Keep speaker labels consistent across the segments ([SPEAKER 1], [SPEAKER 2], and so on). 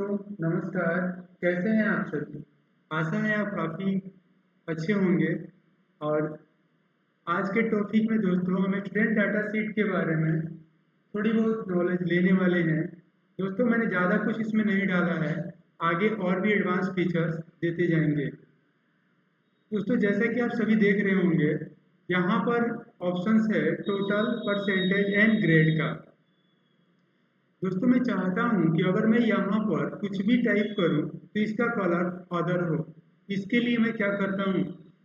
[SPEAKER 1] नमस्कार। कैसे हैं आप सभी? आशा है आप काफ़ी अच्छे होंगे। और आज के टॉपिक में दोस्तों हम स्टूडेंट डाटा शीट के बारे में थोड़ी बहुत नॉलेज लेने वाले हैं। दोस्तों मैंने ज़्यादा कुछ इसमें नहीं डाला है, आगे और भी एडवांस फीचर्स देते जाएंगे। दोस्तों जैसा कि आप सभी देख रहे होंगे, यहाँ पर ऑप्शंस है टोटल, परसेंटेज एंड ग्रेड का। दोस्तों मैं चाहता हूँ कि अगर मैं यहाँ पर कुछ भी टाइप करूँ तो इसका कलर अदर हो। इसके लिए मैं क्या करता हूँ,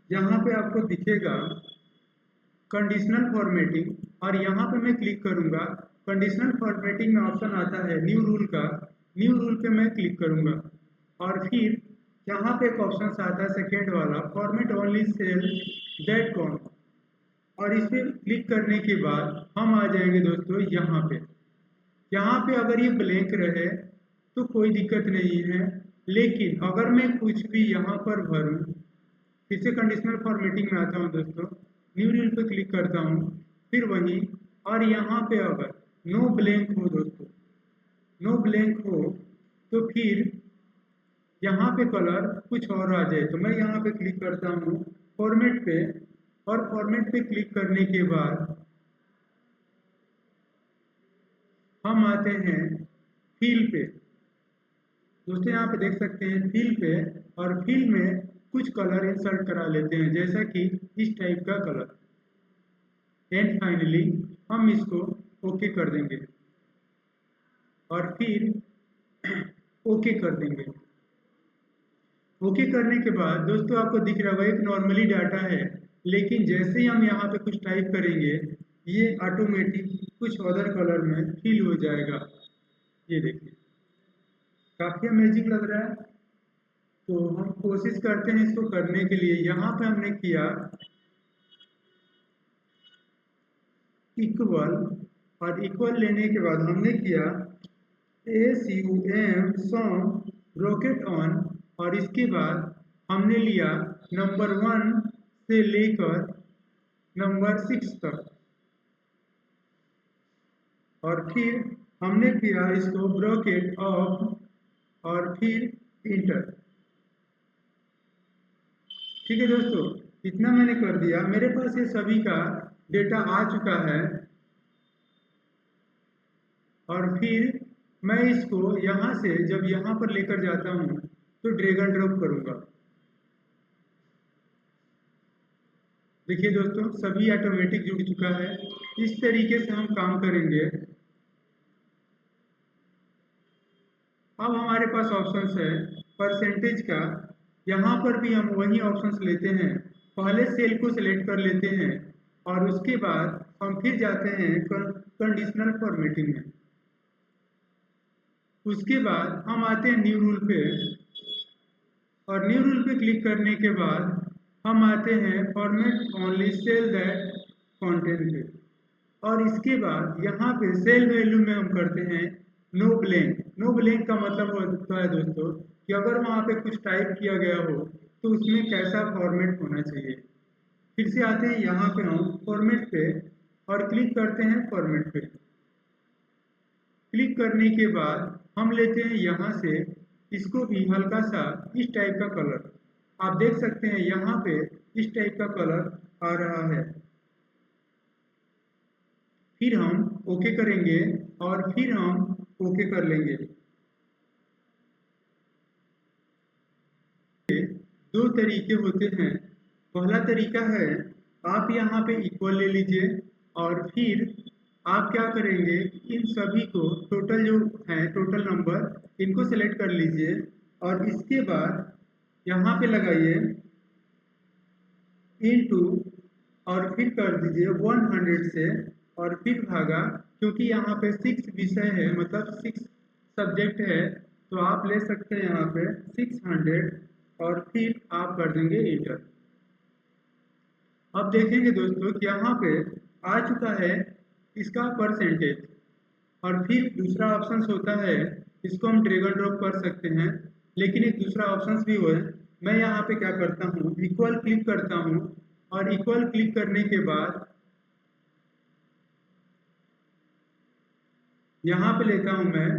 [SPEAKER 1] यहाँ पे आपको दिखेगा कंडीशनल फॉर्मेटिंग, और यहाँ पे मैं क्लिक करूँगा। कंडीशनल फॉर्मेटिंग में ऑप्शन आता है न्यू रूल का, न्यू रूल पे मैं क्लिक करूँगा। और फिर यहाँ पे एक ऑप्शन आता है सेकेंड वाला, format only cell that contain. और इस पर क्लिक करने के बाद हम आ जाएंगे दोस्तों यहाँ पे। यहाँ पे अगर ये ब्लैंक रहे तो कोई दिक्कत नहीं है, लेकिन अगर मैं कुछ भी यहाँ पर भरूँ, फिर से कंडीशनल फॉर्मेटिंग में आता हूँ दोस्तों, न्यू रूल पे क्लिक करता हूँ, फिर वही, और यहाँ पे अगर नो ब्लैंक हो दोस्तों, नो ब्लैंक हो तो फिर यहाँ पे कलर कुछ और आ जाए, तो मैं यहाँ पे क्लिक करता हूँ फॉर्मेट पे। और फॉर्मेट पे क्लिक करने के बाद हम आते हैं फील पे। दोस्तों यहाँ पे देख सकते हैं फील पे, और फील में कुछ कलर इंसर्ट करा लेते हैं, जैसा कि इस टाइप का कलर। एंड फाइनली हम इसको ओके कर देंगे, और फिर ओके कर देंगे। ओके करने के बाद दोस्तों आपको दिख रहा होगा एक नॉर्मली डाटा है, लेकिन जैसे ही हम यहाँ पे कुछ टाइप करेंगे, ये ऑटोमेटिक कुछ अदर कलर में फिल हो जाएगा। ये देखिए काफ़ी अमेजिंग लग रहा है। तो हम कोशिश करते हैं इसको करने के लिए। यहाँ पे हमने किया इक्वल, और इक्वल लेने के बाद हमने किया SUM सॉम ब्रॉकेट ऑन, और इसके बाद हमने लिया नंबर 1 से लेकर नंबर 6 तक, और फिर हमने किया इसको ब्रॉकेट ऑफ और फिर इंटर। ठीक है दोस्तों, इतना मैंने कर दिया। मेरे पास ये सभी का डेटा आ चुका है, और फिर मैं इसको यहाँ से जब यहाँ पर लेकर जाता हूँ तो ड्रैग एंड ड्रॉप करूँगा। देखिए दोस्तों सभी ऑटोमेटिक जुड़ चुका है। इस तरीके से हम काम करेंगे। अब हमारे पास ऑप्शंस है परसेंटेज का। यहाँ पर भी हम वही ऑप्शंस लेते हैं, पहले सेल को सिलेक्ट कर लेते हैं, और उसके बाद हम फिर जाते हैं कंडीशनल फॉर्मेटिंग में। उसके बाद हम आते हैं न्यू रूल पे, और न्यू रूल पे क्लिक करने के बाद हम आते हैं format only cell that content पे। और इसके बाद यहाँ पे सेल वैल्यू में हम करते हैं नो ब्लैंक। नो ब्लैंक का मतलब होता है दोस्तों कि अगर वहाँ पे कुछ टाइप किया गया हो तो उसमें कैसा फॉर्मेट होना चाहिए। फिर से आते हैं यहाँ पे हम फॉर्मेट पे, और क्लिक करते हैं फॉर्मेट पे। क्लिक करने के बाद हम लेते हैं यहाँ से इसको भी हल्का सा इस टाइप का कलर। आप देख सकते हैं यहाँ पे इस टाइप का कलर आ रहा है। फिर हम ओके करेंगे, और फिर हम ओके कर लेंगे। दो तरीके होते हैं। पहला तरीका है आप यहाँ पे इक्वल ले लीजिए, और फिर आप क्या करेंगे, इन सभी को टोटल जो है टोटल नंबर इनको सेलेक्ट कर लीजिए, और इसके बाद यहाँ पे लगाइए इनटू, और फिर कर दीजिए 100 से, और फिर भागा। क्योंकि यहाँ पे 6 विषय है, मतलब 6 सब्जेक्ट है, तो आप ले सकते हैं यहाँ पे 600, और फिर आप कर देंगे इंटर। अब देखेंगे दोस्तों कि यहाँ पे आ चुका है इसका परसेंटेज। और फिर दूसरा ऑप्शन होता है, इसको हम ड्रैग एंड ड्रॉप कर सकते हैं, लेकिन एक दूसरा ऑप्शन भी है। मैं यहाँ पे क्या करता हूँ, इक्वल क्लिक करता हूँ, और इक्वल क्लिक करने के बाद यहाँ पे लेता हूँ मैं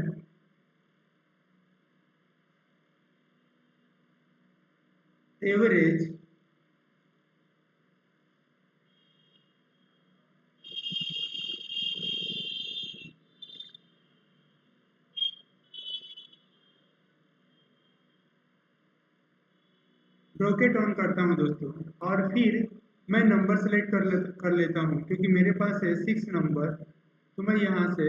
[SPEAKER 1] एवरेज ब्रैकेट ऑन करता हूँ दोस्तों, और फिर मैं नंबर सेलेक्ट कर लेता हूँ, क्योंकि मेरे पास है 6 नंबर। तो मैं यहाँ से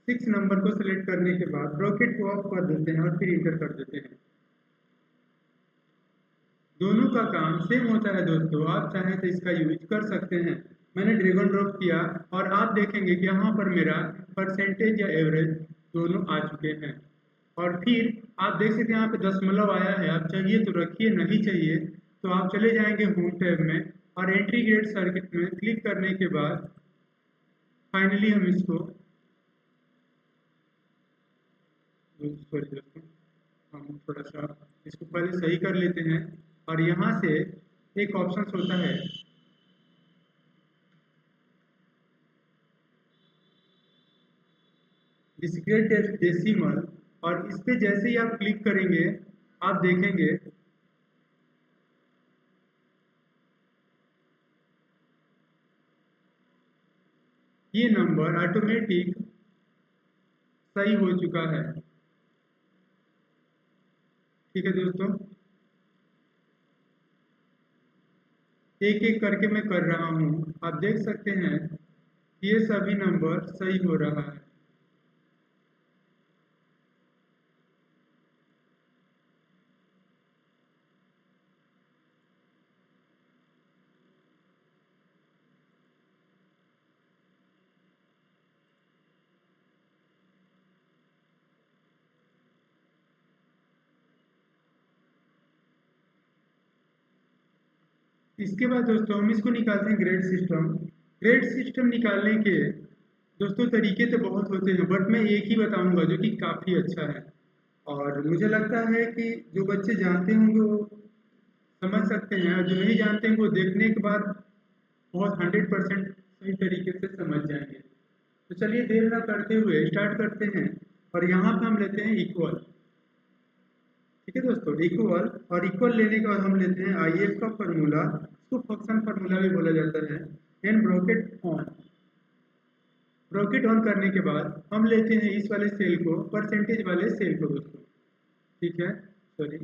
[SPEAKER 1] 6 नंबर को सिलेक्ट करने के बाद ब्रैकेट को ऑफ कर देते हैं और फिर इंटर कर देते हैं। दोनों का काम सेम होता है दोस्तों, आप चाहें तो इसका यूज कर सकते हैं। मैंने ड्रैग एंड ड्रॉप किया और आप देखेंगे कि यहाँ पर मेरा परसेंटेज या एवरेज दोनों आ चुके हैं। और फिर आप देख सकते हैं यहाँ पे दशमलव आया है, आप चाहिए तो रखिए, नहीं चाहिए तो आप चले जाएंगे होम टैब में और एंट्री ग्रेड सर्किट में क्लिक करने के बाद फाइनली हम इसको दोस्तों हम थोड़ा सा इसको पहले सही कर लेते हैं। और यहाँ से एक ऑप्शन होता है डिस्क्रीट डेसिमल, और इस पे जैसे ही आप क्लिक करेंगे आप देखेंगे ये नंबर ऑटोमेटिक सही हो चुका है। ठीक है दोस्तों, एक एक करके मैं कर रहा हूँ, आप देख सकते हैं ये सभी नंबर सही हो रहा है। इसके बाद दोस्तों हम इसको निकालते हैं ग्रेड सिस्टम। ग्रेड सिस्टम निकालने के दोस्तों तरीके तो बहुत होते हैं, बट मैं एक ही बताऊंगा जो कि काफ़ी अच्छा है। और मुझे लगता है कि जो बच्चे जानते होंगे वो समझ सकते हैं, और जो नहीं जानते हैं वो देखने के बाद बहुत 100% सही तरीके से समझ जाएंगे। तो चलिए देर ना करते हुए स्टार्ट करते हैं। और यहाँ पे हम लेते हैं इक्वल। ठीक है दोस्तों, इक्वल, और इक्वल लेने के बाद हम लेते हैं IF का फॉर्मूला, इसको फंक्शन फार्मूला भी बोला जाता है, and bracket on. Bracket on करने के बाद हम लेते हैं इस वाले सेल को, परसेंटेज वाले सेल को दोस्तों। ठीक है, सॉरी,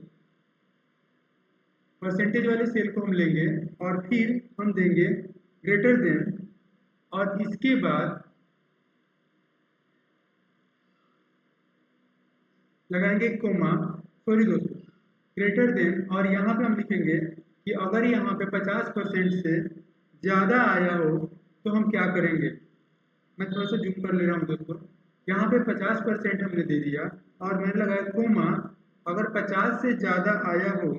[SPEAKER 1] परसेंटेज वाले सेल को हम लेंगे और फिर हम देंगे ग्रेटर देन, और इसके बाद लगाएंगे कोमा, सॉरी दोस्तों, ग्रेटर देन, और यहाँ पे हम लिखेंगे कि अगर यहाँ पे 50% से ज़्यादा आया हो तो हम क्या करेंगे। मैं थोड़ा सा जूम कर ले रहा हूँ दोस्तों, यहाँ पे 50% हमने दे दिया और मैंने लगाया कोमा, अगर 50 से ज़्यादा आया हो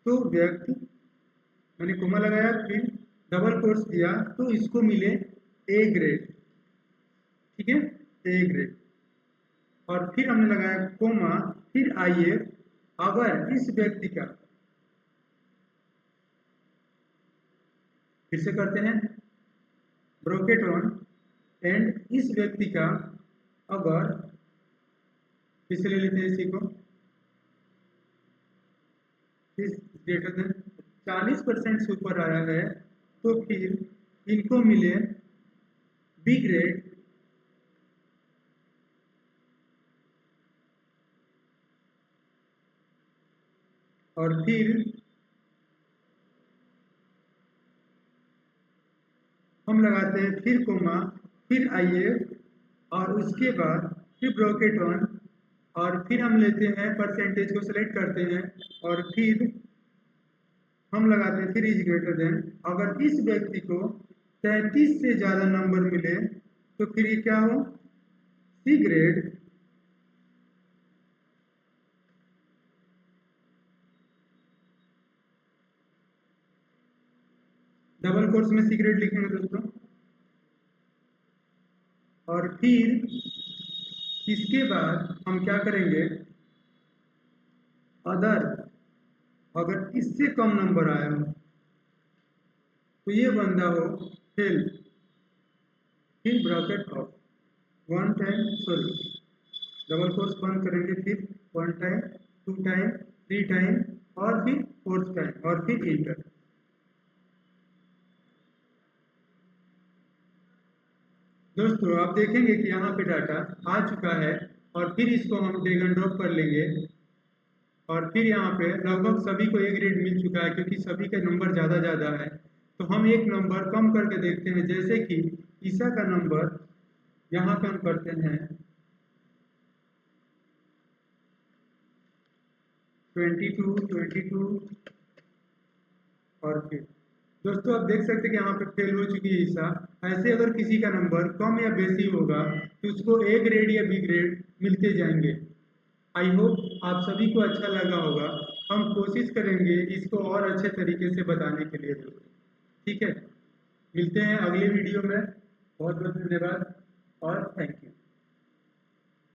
[SPEAKER 1] तो व्यक्ति, मैंने कोमा लगाया फिर डबल कोट्स दिया तो इसको मिले ए ग्रेड। ठीक है, ए ग्रेड, और फिर हमने लगाया कोमा, फिर आइए अगर इस व्यक्ति का, फिर से करते हैं ब्रैकेट ऑन, एंड इस व्यक्ति का अगर, फिर से ले लेते हैं इसी को, इस ग्रेटर देन 40% से ऊपर आया है तो फिर इनको मिले बी ग्रेड, और फिर हम लगाते हैं फिर कोमा, फिर आइए, और उसके बाद फिर ब्रैकेट ऑन, और फिर हम लेते हैं परसेंटेज को सिलेक्ट करते हैं और फिर हम लगाते हैं फिर इज ग्रेटर देन, अगर इस व्यक्ति को 33 से ज़्यादा नंबर मिले तो फिर ये क्या हो, सी ग्रेड, डबल कोर्स में सी ग्रेड लिखेंगे दोस्तों। और फिर इसके बाद हम क्या करेंगे, अदर, अगर इससे कम नंबर आया हो तो ये बंदा हो फेल, फिर bracket of, one time, sorry, double course बंद करेंगे, फिर one time, two time, 3 time और फिर 4th टाइम और फिर इंटर। दोस्तों आप देखेंगे कि यहाँ पे डाटा आ चुका है और फिर इसको हम ड्रैग एंड ड्रॉप कर लेंगे और फिर यहाँ पे लगभग सभी को ए ग्रेड मिल चुका है क्योंकि सभी का नंबर ज़्यादा है। तो हम एक नंबर कम करके देखते हैं, जैसे कि ईसा का नंबर यहाँ पे हम करते हैं 22 और फिर दोस्तों आप देख सकते हैं कि यहाँ पे फेल हो चुकी है ईसा। ऐसे अगर किसी का नंबर कम या बेसी होगा तो उसको ए ग्रेड या बी ग्रेड मिलते जाएंगे। आई होप आप सभी को अच्छा लगा होगा। हम कोशिश करेंगे इसको और अच्छे तरीके से बताने के लिए दोस्तों। ठीक है, मिलते हैं अगले वीडियो में। बहुत बहुत धन्यवाद और थैंक यू।